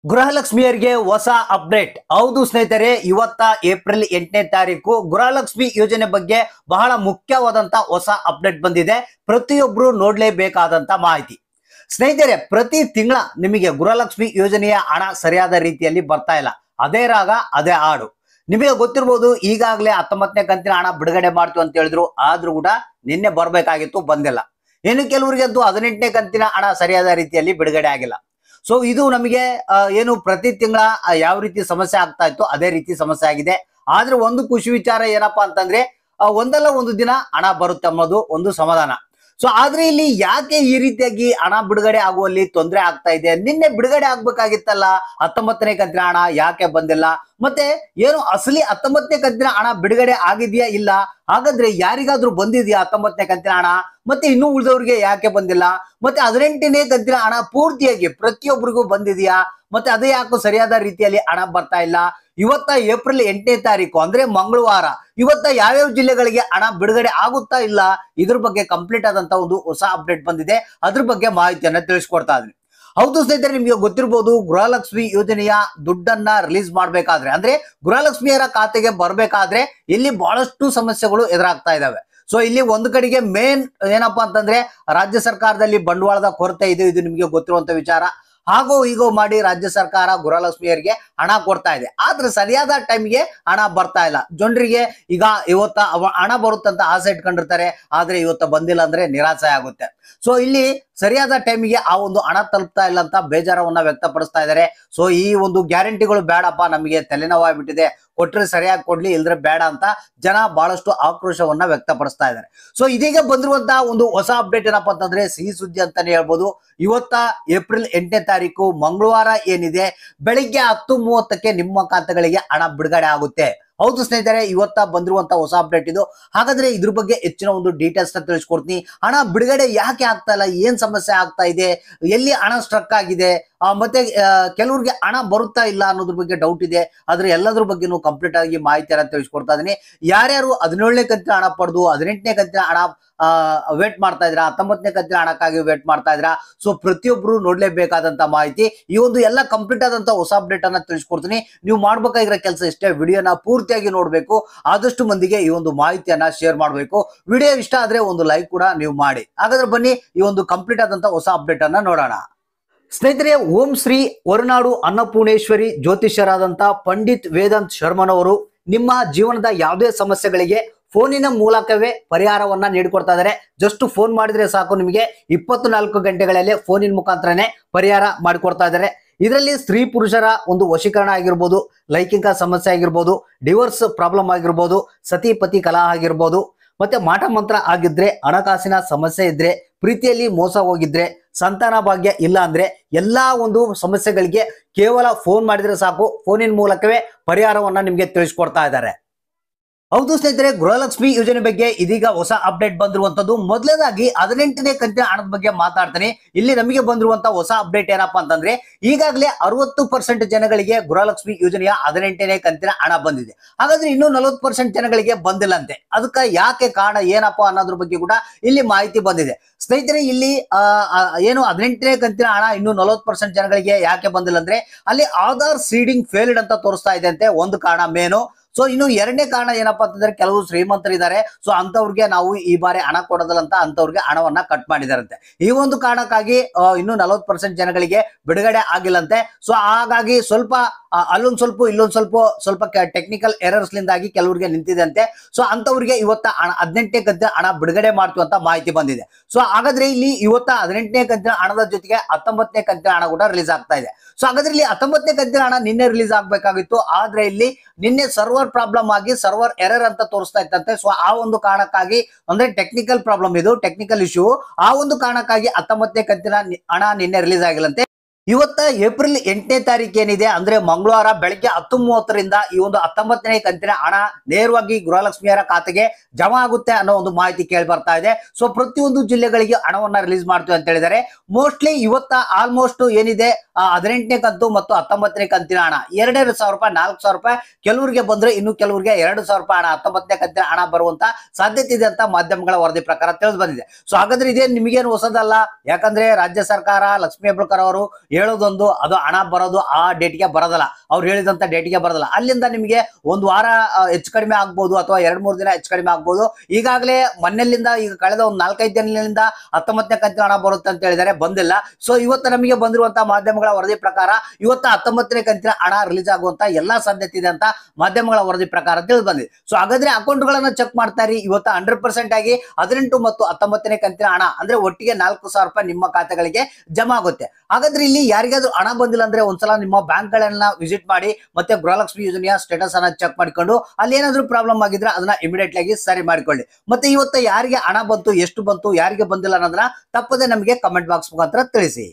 ಗೃಹಲಕ್ಷ್ಮಿಯರಿಗೆ ಹೊಸ ಅಪ್ಡೇಟ್. ಹೌದು ಸ್ನೇಹಿತರೆ, ಇವತ್ತ ಏಪ್ರಿಲ್ 8ನೇ ತಾರೀಕು ಗೃಹಲಕ್ಷ್ಮಿ ಯೋಜನೆ ಬಗ್ಗೆ ಬಹಳ ಮುಖ್ಯವಾದಂತ ಹೊಸ ಅಪ್ಡೇಟ್ ಬಂದಿದೆ. ಪ್ರತಿಯೊಬ್ರು ನೋಡ್ಲೇಬೇಕಾದಂತ ಮಾಹಿತಿ. ಸ್ನೇಹಿತರೆ, ಪ್ರತಿ ತಿಂಗಳ ನಿಮಗೆ ಗೃಹಲಕ್ಷ್ಮಿ ಯೋಜನೆಯ ಹಣ ಸರಿಯಾದ ರೀತಿಯಲ್ಲಿ ಬರ್ತಾ ಇಲ್ಲ. ಅದೇ ರಾಗ ಅದೇ ಹಾಡು. ನಿಮಗೆ ಗೊತ್ತಿರಬಹುದು, ಈಗಾಗಲೇ 19ನೇ ಕಂತಿನ ಹಣ ಬಿಡುಗಡೆ ಮಾಡ್ತೀವಿ ಅಂತ ಹೇಳಿದ್ರು. ಆದ್ರೂ ಕೂಡ ನಿನ್ನೆ ಬರ್ಬೇಕಾಗಿತ್ತು, ಬಂದಿಲ್ಲ. ಇನ್ನು ಕೆಲವರಿಗೆ ಅಂತೂ 18ನೇ ಕಂತಿನ ಹಣ ಸರಿಯಾದ ರೀತಿಯಲ್ಲಿ ಬಿಡುಗಡೆ ಆಗಿಲ್ಲ. ಸೊ ಇದು ನಮಗೆ ಏನು ಪ್ರತಿ ತಿಂಗಳ ಯಾವ ರೀತಿ ಸಮಸ್ಯೆ ಆಗ್ತಾ ಇತ್ತು ಅದೇ ರೀತಿ ಸಮಸ್ಯೆ ಆಗಿದೆ. ಆದ್ರೆ ಒಂದು ಖುಷಿ ವಿಚಾರ ಏನಪ್ಪಾ ಅಂತಂದ್ರೆ, ಒಂದಲ್ಲ ಒಂದು ದಿನ ಹಣ ಬರುತ್ತೆ ಅನ್ನೋದು ಒಂದು ಸಮಾಧಾನ. ಸೊ ಆದ್ರೆ ಇಲ್ಲಿ ಯಾಕೆ ಈ ರೀತಿಯಾಗಿ ಹಣ ಬಿಡುಗಡೆ ಆಗುವಲ್ಲಿ ತೊಂದರೆ ಆಗ್ತಾ ಇದೆ? ನಿನ್ನೆ ಬಿಡುಗಡೆ ಆಗ್ಬೇಕಾಗಿತ್ತಲ್ಲ 19ನೇ ಕಂತಿನ ಹಣ, ಯಾಕೆ ಬಂದಿಲ್ಲ? ಮತ್ತೆ ಏನು ಅಸಲಿ 19ನೇ ಕಂತಿನ ಹಣ ಬಿಡುಗಡೆ ಆಗಿದೆಯಾ ಇಲ್ಲ? ಹಾಗಾದ್ರೆ ಯಾರಿಗಾದ್ರೂ ಬಂದಿದ್ಯಾ 19ನೇ ಕಂತಿನ ಹಣ? ಮತ್ತೆ ಇನ್ನೂ ಉಳಿದವ್ರಿಗೆ ಯಾಕೆ ಬಂದಿಲ್ಲ? ಮತ್ತೆ 18ನೇ ಕಂತಿನ ಹಣ ಪೂರ್ತಿಯಾಗಿ ಪ್ರತಿಯೊಬ್ಬರಿಗೂ ಬಂದಿದೆಯಾ? ಮತ್ತೆ ಅದೇ ಯಾಕೋ ಸರಿಯಾದ ರೀತಿಯಲ್ಲಿ ಹಣ ಬರ್ತಾ ಇಲ್ಲ? ಇವತ್ತ ಏಪ್ರಿಲ್ 8ನೇ ತಾರೀಕು ಅಂದ್ರೆ ಮಂಗಳವಾರ, ಇವತ್ತ ಯಾವ್ಯಾವ ಜಿಲ್ಲೆಗಳಿಗೆ ಹಣ ಬಿಡುಗಡೆ ಆಗುತ್ತಾ ಇಲ್ಲ, ಇದ್ರ ಬಗ್ಗೆ ಕಂಪ್ಲೀಟ್ ಆದಂತ ಒಂದು ಹೊಸ ಅಪ್ಡೇಟ್ ಬಂದಿದೆ. ಅದ್ರ ಬಗ್ಗೆ ಮಾಹಿತಿಯನ್ನ ತಿಳಿಸ್ಕೊಡ್ತಾ ಇದ್ದೀನಿ. ಹೌದು ಸ್ನೇಹಿತರೆ, ನಿಮಗೆ ಗೊತ್ತಿರಬಹುದು, ಗೃಹಲಕ್ಷ್ಮಿ ಯೋಜನೆಯ ದುಡ್ಡನ್ನ ರಿಲೀಸ್ ಮಾಡ್ಬೇಕಾದ್ರೆ ಅಂದ್ರೆ ಗೃಹಲಕ್ಷ್ಮಿಯರ ಖಾತೆಗೆ ಬರ್ಬೇಕಾದ್ರೆ ಇಲ್ಲಿ ಬಹಳಷ್ಟು ಸಮಸ್ಯೆಗಳು ಎದುರಾಗ್ತಾ ಇದಾವೆ. ಸೊ ಇಲ್ಲಿ ಒಂದು ಕಡೆಗೆ ಮೇನ್ ಏನಪ್ಪಾ ಅಂತಂದ್ರೆ, ರಾಜ್ಯ ಸರ್ಕಾರದಲ್ಲಿ ಬಂಡವಾಳದ ಕೊರತೆ ಇದೆ. ಇದು ನಿಮಗೆ ಗೊತ್ತಿರುವಂತ ವಿಚಾರ. ಹಾಗೋ ಹೀಗೋ ಮಾಡಿ ರಾಜ್ಯ ಸರ್ಕಾರ ಗೃಹಲಕ್ಷ್ಮಿಯರಿಗೆ ಹಣ ಕೊಡ್ತಾ ಇದೆ. ಆದ್ರೆ ಸರಿಯಾದ ಟೈಮ್ಗೆ ಹಣ ಬರ್ತಾ ಇಲ್ಲ. ಜನರಿಗೆ ಈಗ ಇವತ್ತ ಹಣ ಬರುತ್ತಂತ ಆಸೆ ಇಟ್ಕೊಂಡಿರ್ತಾರೆ, ಆದ್ರೆ ಇವತ್ತ ಬಂದಿಲ್ಲ ಅಂದ್ರೆ ನಿರಾಸೆ ಆಗುತ್ತೆ. ಸೊ ಇಲ್ಲಿ ಸರಿಯಾದ ಟೈಮಿಗೆ ಆ ಒಂದು ಹಣ ತಲುಪ್ತಾ ಇಲ್ಲ ಅಂತ ಬೇಜಾರವನ್ನ ವ್ಯಕ್ತಪಡಿಸ್ತಾ ಇದ್ದಾರೆ. ಸೊ ಈ ಒಂದು ಗ್ಯಾರಂಟಿಗಳು ಬೇಡಪ್ಪ, ನಮಗೆ ತಲೆನೋವಾಗ್ಬಿಟ್ಟಿದೆ, ಕೊಟ್ರೆ ಸರಿಯಾಗಿ ಕೊಡ್ಲಿ, ಇಲ್ದ್ರೆ ಬೇಡ ಅಂತ ಜನ ಬಹಳಷ್ಟು ಆಕ್ರೋಶವನ್ನ ವ್ಯಕ್ತಪಡಿಸ್ತಾ ಇದ್ದಾರೆ. ಸೊ ಇದೀಗ ಬಂದಿರುವಂತಹ ಒಂದು ಹೊಸ ಅಪ್ಡೇಟ್ ಏನಪ್ಪಾ ಅಂತಂದ್ರೆ, ಸಿಹಿ ಸುದ್ದಿ ಅಂತಾನೆ ಹೇಳ್ಬೋದು. ಇವತ್ತ ಏಪ್ರಿಲ್ 8ನೇ ತಾರೀಕು ಮಂಗಳವಾರ ಏನಿದೆ, ಬೆಳಿಗ್ಗೆ 10:30ಕ್ಕೆ ನಿಮ್ಮ ಖಾತೆಗಳಿಗೆ ಹಣ ಬಿಡುಗಡೆ ಆಗುತ್ತೆ. ಹೌದು ಸ್ನೇಹಿತರೆ, ಇವತ್ತ ಬಂದಿರುವಂತ ಹೊಸ ಅಪ್ಡೇಟ್ ಇದು. ಹಾಗಾದ್ರೆ ಇದ್ರ ಬಗ್ಗೆ ಹೆಚ್ಚಿನ ಒಂದು ಡೀಟೇಲ್ಸ್ ನ ತಿಳಿಸ್ಕೊಡ್ತೀನಿ. ಹಣ ಬಿಡುಗಡೆ ಯಾಕೆ ಆಗ್ತಾ ಇಲ್ಲ, ಏನ್ ಸಮಸ್ಯೆ ಆಗ್ತಾ ಇದೆ, ಎಲ್ಲಿ ಹಣ ಸ್ಟ್ರಕ್ ಆಗಿದೆ, ಮತ್ತೆ ಕೆಲವ್ರಿಗೆ ಹಣ ಬರುತ್ತಾ ಇಲ್ಲ ಅನ್ನೋದ್ರ ಬಗ್ಗೆ ಡೌಟ್ ಇದೆ. ಆದ್ರೆ ಎಲ್ಲದ್ರ ಬಗ್ಗೆನೂ ಕಂಪ್ಲೀಟ್ ಆಗಿ ಮಾಹಿತಿಯನ್ನ ತಿಳಿಸ್ಕೊಡ್ತಾ ಇದೀನಿ. ಯಾರ್ಯಾರು 17ನೇ ಕಂತಿನ ಹಣ ಪಡೆದು 18ನೇ ಕಂತಿನ ಹಣ ವೇಟ್ ಮಾಡ್ತಾ ಇದ್ರ, 19ನೇ ಕಂತಿನ ಹಣಕ್ಕಾಗಿ ವೇಟ್ ಮಾಡ್ತಾ ಇದ್ರ, ಸೊ ಪ್ರತಿಯೊಬ್ರು ನೋಡ್ಲೇಬೇಕಾದಂತ ಮಾಹಿತಿ. ಈ ಒಂದು ಎಲ್ಲ ಕಂಪ್ಲೀಟ್ ಆದಂತ ಹೊಸ ಅಪ್ಡೇಟ್ ಅನ್ನ ತಿಳಿಸ್ಕೊಡ್ತೀನಿ. ನೀವು ಮಾಡ್ಬೇಕಾಗಿರೋ ಕೆಲಸ ಇಷ್ಟೇ, ವಿಡಿಯೋನ ಪೂರ್ತಿಯಾಗಿ ನೋಡ್ಬೇಕು, ಆದಷ್ಟು ಮಂದಿಗೆ ಈ ಒಂದು ಮಾಹಿತಿಯನ್ನ ಶೇರ್ ಮಾಡ್ಬೇಕು. ವಿಡಿಯೋ ಇಷ್ಟ ಆದ್ರೆ ಒಂದು ಲೈಕ್ ಕೂಡ ನೀವು ಮಾಡಿ. ಹಾಗಾದ್ರೆ ಬನ್ನಿ ಈ ಒಂದು ಕಂಪ್ಲೀಟ್ ಆದಂತ ಹೊಸ ಅಪ್ಡೇಟ್ ಅನ್ನ ನೋಡೋಣ. ಸ್ನೇಹಿತರೆ, ಓಂ ಶ್ರೀ ಹೊರನಾಡು ಅನ್ನಪೂರ್ಣೇಶ್ವರಿ ಜ್ಯೋತಿಷ್ಯರಾದಂತ ಪಂಡಿತ್ ವೇದಾಂತ್ ಶರ್ಮನವರು ನಿಮ್ಮ ಜೀವನದ ಯಾವುದೇ ಸಮಸ್ಯೆಗಳಿಗೆ ಫೋನಿನ ಮೂಲಕವೇ ಪರಿಹಾರವನ್ನ ನೀಡಿಕೊಡ್ತಾ ಇದ್ದಾರೆ. ಜಸ್ಟ್ ಫೋನ್ ಮಾಡಿದ್ರೆ ಸಾಕು, ನಿಮಗೆ 24 ಗಂಟೆಗಳಲ್ಲಿ ಫೋನಿನ ಮುಖಾಂತರನೇ ಪರಿಹಾರ ಮಾಡಿಕೊಡ್ತಾ ಇದ್ದಾರೆ. ಇದರಲ್ಲಿ ಸ್ತ್ರೀ ಪುರುಷರ ಒಂದು ವಶೀಕರಣ ಆಗಿರ್ಬೋದು, ಲೈಂಗಿಕ ಸಮಸ್ಯೆ ಆಗಿರ್ಬೋದು, ಡಿವೋರ್ಸ್ ಪ್ರಾಬ್ಲಮ್ ಆಗಿರ್ಬೋದು, ಸತಿ ಪತಿ ಕಲಹ ಆಗಿರ್ಬೋದು, ಮತ್ತೆ ಮಾಟ ಮಂತ್ರ ಆಗಿದ್ರೆ, ಹಣಕಾಸಿನ ಸಮಸ್ಯೆ ಇದ್ರೆ, ಪ್ರೀತಿಯಲ್ಲಿ ಮೋಸ ಹೋಗಿದ್ರೆ, ಸಂತಾನ ಭಾಗ್ಯ ಇಲ್ಲ ಅಂದ್ರೆ, ಎಲ್ಲಾ ಒಂದು ಸಮಸ್ಯೆಗಳಿಗೆ ಕೇವಲ ಫೋನ್ ಮಾಡಿದ್ರೆ ಸಾಕು, ಫೋನಿನ ಮೂಲಕವೇ ಪರಿಹಾರವನ್ನ ನಿಮ್ಗೆ ತಿಳಿಸ್ಕೊಡ್ತಾ ಇದ್ದಾರೆ. ಹೌದು ಸ್ನೇಹಿತರೆ, ಗೃಹಲಕ್ಷ್ಮಿ ಯೋಜನೆ ಬಗ್ಗೆ ಇದೀಗ ಹೊಸ ಅಪ್ಡೇಟ್ ಬಂದಿರುವಂತದ್ದು. ಮೊದಲನೇದಾಗಿ 18ನೇ ಕಂತಿನ ಹಣದ ಬಗ್ಗೆ ಮಾತಾಡ್ತೀನಿ. ಇಲ್ಲಿ ನಮಗೆ ಬಂದಿರುವಂತ ಹೊಸ ಅಪ್ಡೇಟ್ ಏನಪ್ಪಾ ಅಂತಂದ್ರೆ, ಈಗಾಗಲೇ 60% ಜನಗಳಿಗೆ ಗೃಹಲಕ್ಷ್ಮಿ ಯೋಜನೆಯ 18ನೇ ಕಂತಿನ ಹಣ ಬಂದಿದೆ. ಹಾಗಾದ್ರೆ ಇನ್ನೂ 40% ಜನಗಳಿಗೆ ಬಂದಿಲ್ಲಂತೆ. ಅದಕ್ಕೆ ಯಾಕೆ ಕಾರಣ ಏನಪ್ಪಾ ಅನ್ನೋದ್ರ ಬಗ್ಗೆ ಕೂಡ ಇಲ್ಲಿ ಮಾಹಿತಿ ಬಂದಿದೆ. ಸ್ನೇಹಿತರೆ, ಇಲ್ಲಿ ಏನು 18ನೇ ಕಂತಿನ ಹಣ ಇನ್ನು 40% ಜನಗಳಿಗೆ ಯಾಕೆ ಬಂದಿಲ್ಲ ಅಂದ್ರೆ, ಅಲ್ಲಿ ಆಧಾರ್ ಸೀಡಿಂಗ್ ಫೇಲ್ಡ್ ಅಂತ ತೋರಿಸ್ತಾ ಇದೆ ಅಂತೆ, ಒಂದು ಕಾರಣ ಮೇನು. ಸೊ ಇನ್ನು ಎರಡನೇ ಕಾರಣ ಏನಪ್ಪಾ ಅಂತಂದ್ರೆ, ಕೆಲವು ಶ್ರೀಮಂತರಿದ್ದಾರೆ, ಸೊ ಅಂತವ್ರಿಗೆ ನಾವು ಈ ಬಾರಿ ಹಣ ಕೊಡೋದಿಲ್ಲ ಅಂತ ಅಂತವ್ರಿಗೆ ಹಣವನ್ನ ಕಟ್ ಮಾಡಿದಾರಂತೆ. ಈ ಒಂದು ಕಾರಣಕ್ಕಾಗಿ ಇನ್ನು 40% ಜನಗಳಿಗೆ ಬಿಡುಗಡೆ ಆಗಿಲ್ಲಂತೆ. ಸೊ ಹಾಗಾಗಿ ಸ್ವಲ್ಪ ಅಲ್ಲೊಂದ್ ಸ್ವಲ್ಪ ಇಲ್ಲೊಂದ್ ಸ್ವಲ್ಪ ಟೆಕ್ನಿಕಲ್ ಎರರ್ಸ್ ಲಿಂದಾಗಿ ಕೆಲವರಿಗೆ ನಿಂತಿದೆ ಅಂತೆ. ಸೊ ಅಂತವ್ರಿಗೆ ಇವತ್ತ 18ನೇ ಕಂತಿನ ಹಣ ಬಿಡುಗಡೆ ಮಾಡ್ತೀವಿ ಅಂತ ಮಾಹಿತಿ ಬಂದಿದೆ. ಸೊ ಹಾಗಾದ್ರೆ ಇಲ್ಲಿ ಇವತ್ತ 18ನೇ ಕಂತಿನ ಹಣದ ಜೊತೆಗೆ 19ನೇ ಕಂತಿನ ಹಣ ಕೂಡ ರಿಲೀಸ್ ಆಗ್ತಾ ಇದೆ. ಸೊ ಹಾಗಾದ್ರೆ ಇಲ್ಲಿ 19ನೇ ಕಂತಿನ ಹಣ ನಿನ್ನೆ ರಿಲೀಸ್ ಆಗ್ಬೇಕಾಗಿತ್ತು, ಆದ್ರೆ ಇಲ್ಲಿ ನಿನ್ನೆ ಸರ್ವರ್ ಪ್ರಾಬ್ಲಮ್ ಆಗಿ ಸರ್ವರ್ ಎರರ್ ಅಂತ ತೋರಿಸ್ತಾ ಇತ್ತಂತೆ. ಸೊ ಆ ಒಂದು ಕಾರಣಕ್ಕಾಗಿ, ಅಂದ್ರೆ ಟೆಕ್ನಿಕಲ್ ಪ್ರಾಬ್ಲಮ್, ಇದು ಟೆಕ್ನಿಕಲ್ ಇಶ್ಯೂ, ಆ ಒಂದು ಕಾರಣಕ್ಕಾಗಿ 19ನೇ ಕಂತಿನ ಹಣ ನಿನ್ನೆ ರಿಲೀಸ್ ಆಗಿಲ್ಲಂತೆ. ಇವತ್ತ ಏಪ್ರಿಲ್ 8ನೇ ತಾರೀಕು ಏನಿದೆ ಅಂದ್ರೆ ಮಂಗಳವಾರ ಬೆಳಗ್ಗೆ 10:30ರಿಂದ ಈ ಒಂದು 19ನೇ ಕಂತಿನ ಹಣ ನೇರವಾಗಿ ಗೃಹಲಕ್ಷ್ಮಿಯರ ಖಾತೆಗೆ ಜಮಾ ಆಗುತ್ತೆ ಅನ್ನೋ ಒಂದು ಮಾಹಿತಿ ಕೇಳಿ ಬರ್ತಾ ಇದೆ. ಸೊ ಪ್ರತಿಯೊಂದು ಜಿಲ್ಲೆಗಳಿಗೆ ಹಣವನ್ನ ರಿಲೀಸ್ ಮಾಡ್ತೀವಿ ಅಂತ ಹೇಳಿದ್ದಾರೆ. ಮೋಸ್ಟ್ಲಿ ಇವತ್ತ ಆಲ್ಮೋಸ್ಟ್ ಏನಿದೆ 18ನೇ ಕಂತು ಮತ್ತು 19ನೇ ಕಂತಿನ ಹಣ 2,500 ರೂಪಾಯಿ, 4,000 ರೂಪಾಯಿ ಕೆಲವರಿಗೆ ಬಂದ್ರೆ, ಇನ್ನು ಕೆಲವರಿಗೆ 2,000 ರೂಪಾಯಿ ಹಣ 19ನೇ ಕಂತಿನ ಹಣ ಬರುವಂತ ಸಾಧ್ಯತೆ ಇದೆ ಅಂತ ಮಾಧ್ಯಮಗಳ ವರದಿ ಪ್ರಕಾರ ತಿಳಿದು ಬಂದಿದೆ. ಸೊ ಹಾಗಾದ್ರೆ ಇದೇನು ನಿಮಗೇನು ಹೊಸದಲ್ಲ, ಯಾಕಂದ್ರೆ ರಾಜ್ಯ ಸರ್ಕಾರ ಲಕ್ಷ್ಮೀ ಹೆಬ್ಬಾಳ್ಕರ್ ಅವರು ಹೇಳೋದೊಂದು, ಅದು ಹಣ ಬರೋದು ಆ ಡೇಟ್ಗೆ ಬರೋದಲ್ಲ, ಅವ್ರು ಹೇಳಿದಂತ ಡೇಟ್ಗೆ ಬರೋದಲ್ಲ. ಅಲ್ಲಿಂದ ನಿಮಗೆ ಒಂದು ವಾರ ಹೆಚ್ಚು ಕಡಿಮೆ ಆಗ್ಬೋದು, ಅಥವಾ 2-3 ದಿನ ಹೆಚ್ಚು ಕಡಿಮೆ ಆಗ್ಬೋದು. ಈಗಾಗಲೇ ಮೊನ್ನೆಲಿಂದ ಈಗ ಕಳೆದ ಒಂದು 4-5 ದಿನಗಳಿಂದ 19ನೇ ಕಂತಿನ ಹಣ ಬರುತ್ತೆ ಅಂತ ಹೇಳಿದರೆ, ಬಂದಿಲ್ಲ. ಸೊ ಇವತ್ತು ನಮಗೆ ಬಂದಿರುವಂತಹ ಮಾಧ್ಯಮಗಳ ವರದಿ ಪ್ರಕಾರ ಇವತ್ತು 19ನೇ ಕಂತಿನ ಹಣ ರಿಲೀಸ್ ಆಗುವಂತ ಎಲ್ಲಾ ಸಾಧ್ಯತೆ ಇದೆ ಅಂತ ಮಾಧ್ಯಮಗಳ ವರದಿ ಪ್ರಕಾರ ತಿಳಿದು ಬಂದಿದೆ. ಸೊ ಹಾಗಾದ್ರೆ ಅಕೌಂಟ್ ಗಳನ್ನ ಚೆಕ್ ಮಾಡ್ತಾರೆ. ಇವತ್ತು 100% ಆಗಿ 18 ಮತ್ತು 19ನೇ ಕಂತಿನ ಹಣ ಅಂದ್ರೆ ಒಟ್ಟಿಗೆ 4,000 ರೂಪಾಯಿ ನಿಮ್ಮ ಖಾತೆಗಳಿಗೆ ಜಮಾ ಆಗುತ್ತೆ. ಹಾಗಾದ್ರೆ ಇಲ್ಲಿ ಯಾರಿಗಾದ್ರೂ ಹಣ ಬಂದಿಲ್ಲ ಅಂದ್ರೆ ಒಂದ್ಸಲ ನಿಮ್ಮ ಬ್ಯಾಂಕ್ ಗಳನ್ನ ವಿಸಿಟ್ ಮಾಡಿ, ಮತ್ತೆ ಗೃಹಲಕ್ಷ್ಮಿ ಯೋಜನೆಯ ಸ್ಟೇಟಸ್ ಅನ್ನ ಚೆಕ್ ಮಾಡಿಕೊಂಡು ಅಲ್ಲಿ ಏನಾದ್ರೂ ಪ್ರಾಬ್ಲಮ್ ಆಗಿದ್ರೆ ಅದನ್ನ ಇಮಿಡಿಯೇಟ್ಲಿ ಆಗಿ ಸರಿ ಮಾಡಿಕೊಳ್ಳಿ. ಮತ್ತೆ ಇವತ್ತು ಯಾರಿಗೆ ಹಣ ಬಂತು, ಎಷ್ಟು ಬಂತು, ಯಾರಿಗೆ ಬಂದಿಲ್ಲ ಅನ್ನೋದನ್ನ ತಪ್ಪದೆ ನಮಗೆ ಕಮೆಂಟ್ ಬಾಕ್ಸ್ ಮುಖಾಂತರ ತಿಳಿಸಿ.